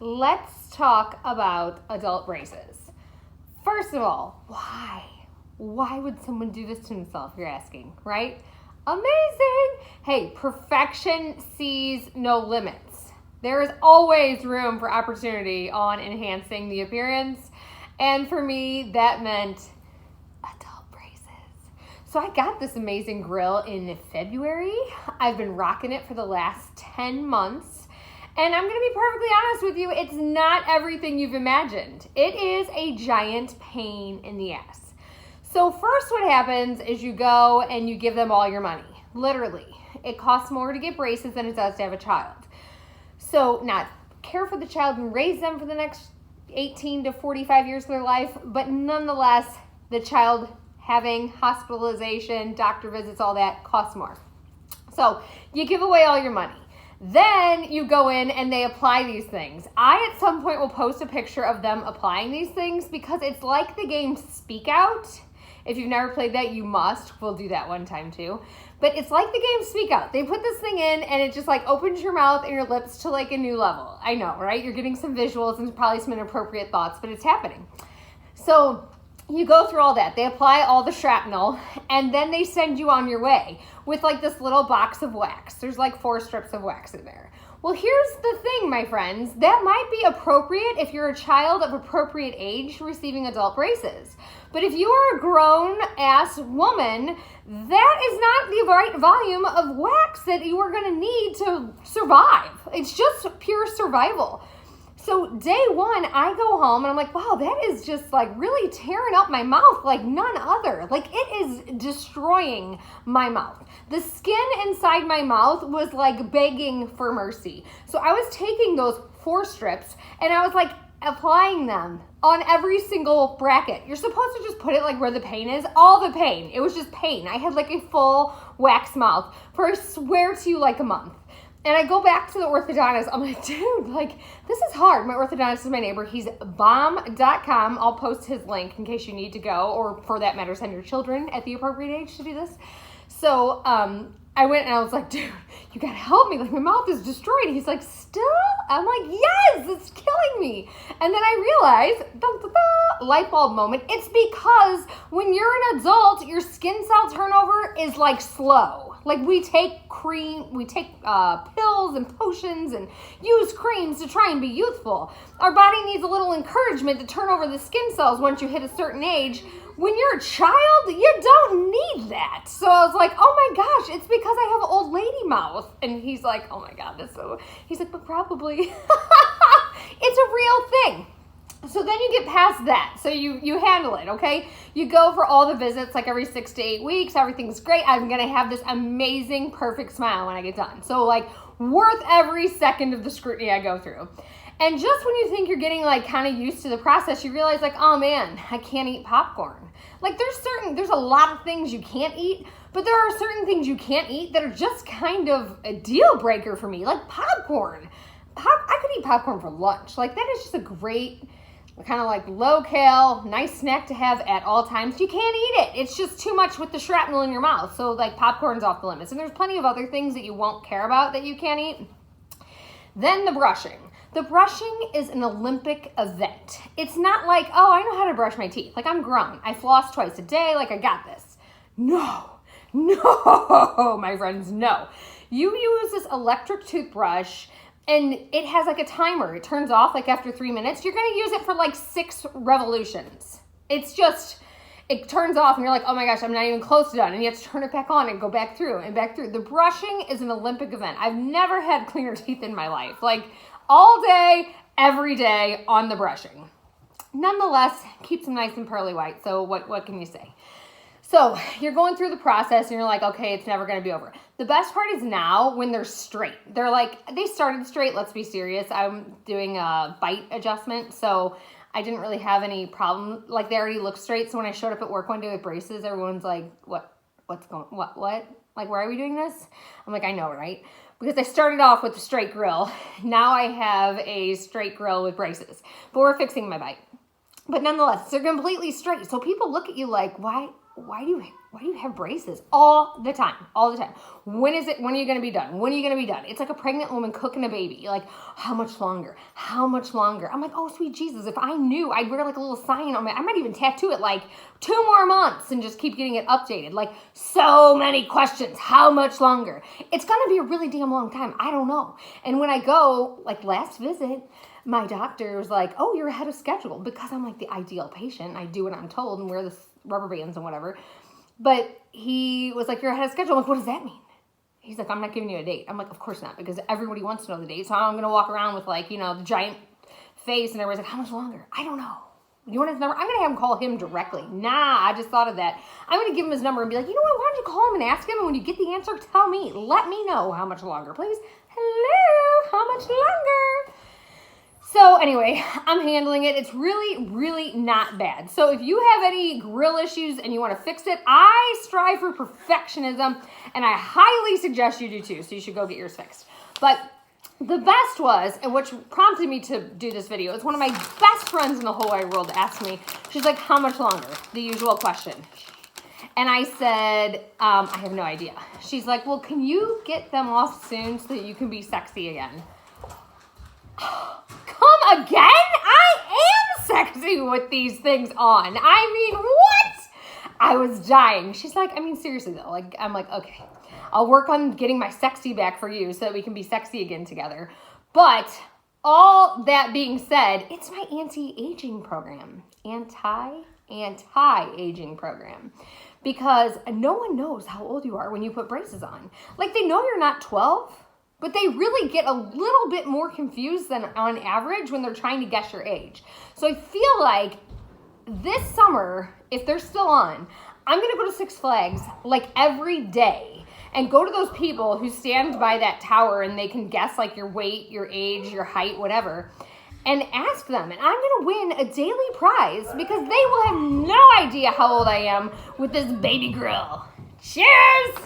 let's talk about adult braces. First of all, why? Why would someone do this to themselves, you're asking, right? Amazing! Hey, perfection sees no limits. There is always room for opportunity on enhancing the appearance. And for me, that meant adult braces. So I got this amazing grill in February. I've been rocking it for the last 10 months. And I'm going to be perfectly honest with you, it's not everything you've imagined. It is a giant pain in the ass. So first what happens is you go and you give them all your money. Literally. It costs more to get braces than it does to have a child. So not care for the child and raise them for the next 18 to 45 years of their life, but nonetheless, the child having hospitalization, doctor visits, all that costs more. So you give away all your money. Then you go in and they apply these things. I, at some point, will post a picture of them applying these things because it's like the game Speak Out. If you've never played that, you must. We'll do that one time too. But it's like the game Speak Out. They put this thing in and it just like opens your mouth and your lips to like a new level. I know, right? You're getting some visuals and probably some inappropriate thoughts, but it's happening. So you go through all that. They apply all the shrapnel and then they send you on your way with like this little box of wax. There's like 4 strips of wax in there. Well, here's the thing, my friends. That might be appropriate if you're a child of appropriate age receiving adult braces. But if you are a grown-ass woman, that is not the right volume of wax that you are going to need to survive. It's just pure survival. So day one, I go home and I'm like, wow, that is just like really tearing up my mouth like none other. Like it is destroying my mouth. The skin inside my mouth was like begging for mercy. So I was taking those 4 strips and I was like applying them on every single bracket. You're supposed to just put it like where the pain is. All the pain. It was just pain. I had like a full wax mouth for, I swear to you, like a month. And I go back to the orthodontist. I'm like, dude, like, this is hard. My orthodontist is my neighbor. He's bomb.com. I'll post his link in case you need to go, or for that matter, send your children at the appropriate age to do this. So I went and I was like, dude, you gotta help me. Like, my mouth is destroyed. He's like, still? I'm like, yes, it's killing me. And then I realized, light bulb moment, it's because when you're an adult, your skin cell turnover is like slow. Like we take pills and potions and use creams to try and be youthful. Our body needs a little encouragement to turn over the skin cells once you hit a certain age. When you're a child, you don't need that. So I was like, oh my gosh, it's because I have old lady mouth. And he's like, oh my God, he's like, but probably. It's a real thing. So then you get past that. So you handle it, okay? You go for all the visits like every 6 to 8 weeks. Everything's great. I'm going to have this amazing, perfect smile when I get done. So like worth every second of the scrutiny I go through. And just when you think you're getting like kind of used to the process, you realize like, oh man, I can't eat popcorn. Like there's a lot of things you can't eat, but there are certain things you can't eat that are just kind of a deal breaker for me. Like popcorn. I could eat popcorn for lunch. Like that is just a great kind of like low-cal, nice snack to have at all times. You can't eat it. It's just too much with the shrapnel in your mouth. So like popcorn's off the limits. And there's plenty of other things that you won't care about that you can't eat. Then the brushing. The brushing is an Olympic event. It's not like, oh, I know how to brush my teeth. Like I'm grown. I floss twice a day. Like I got this. No, my friends, no. You use this electric toothbrush and it has like a timer. It turns off like after 3 minutes. You're going to use it for like 6 revolutions. It's just, it turns off and you're like, oh my gosh, I'm not even close to done. And you have to turn it back on and go back through and back through. The brushing is an Olympic event. I've never had cleaner teeth in my life. Like all day, every day on the brushing. Nonetheless, keeps them nice and pearly white. So what can you say? So you're going through the process and you're like, okay, it's never going to be over. The best part is now when they're straight. They're like, they started straight, let's be serious. I'm doing a bite adjustment, so I didn't really have any problem. Like they already look straight, so when I showed up at work one day with braces, everyone's like, what? Like, why are we doing this? I'm like, I know, right? Because I started off with a straight grill. Now I have a straight grill with braces, but we're fixing my bite. But nonetheless, they're completely straight. So people look at you like, why why do you have braces all the time? All the time. When are you going to be done? When are you going to be done? It's like a pregnant woman cooking a baby. Like, how much longer? How much longer? I'm like, oh, sweet Jesus. If I knew, I'd wear like a little sign on I might even tattoo it like 2 more months and just keep getting it updated. Like, so many questions. How much longer? It's going to be a really damn long time. I don't know. And when I go, like last visit, my doctor was like, oh, you're ahead of schedule, because I'm like the ideal patient. I do what I'm told and wear the rubber bands and whatever. But he was like, you're ahead of schedule. I'm like, what does that mean? He's like, I'm not giving you a date. I'm like, of course not, because everybody wants to know the date. So I'm going to walk around with like, the giant face, and everybody's like, how much longer? I don't know. You want his number? I'm going to have him call him directly. Nah, I just thought of that. I'm going to give him his number and be like, you know what? Why don't you call him and ask him? And when you get the answer, tell me. Let me know how much longer, please. Hello, how much longer? So anyway, I'm handling it. It's really, really not bad. So if you have any grill issues and you want to fix it, I strive for perfectionism, and I highly suggest you do too. So you should go get yours fixed. But the best was, and which prompted me to do this video, it's one of my best friends in the whole wide world asked me, she's like, how much longer? The usual question. And I said, I have no idea. She's like, well, can you get them off soon so that you can be sexy again? Come again? I am sexy with these things on. I mean, what? I was dying. She's like, I mean, seriously though. Like, I'm like, okay, I'll work on getting my sexy back for you so that we can be sexy again together. But all that being said, it's my anti-aging program. Anti-aging program. Because no one knows how old you are when you put braces on. Like, they know you're not 12. But they really get a little bit more confused than on average when they're trying to guess your age. So I feel like this summer, if they're still on, I'm going to go to Six Flags like every day and go to those people who stand by that tower and they can guess like your weight, your age, your height, whatever, and ask them. And I'm going to win a daily prize because they will have no idea how old I am with this baby grill. Cheers!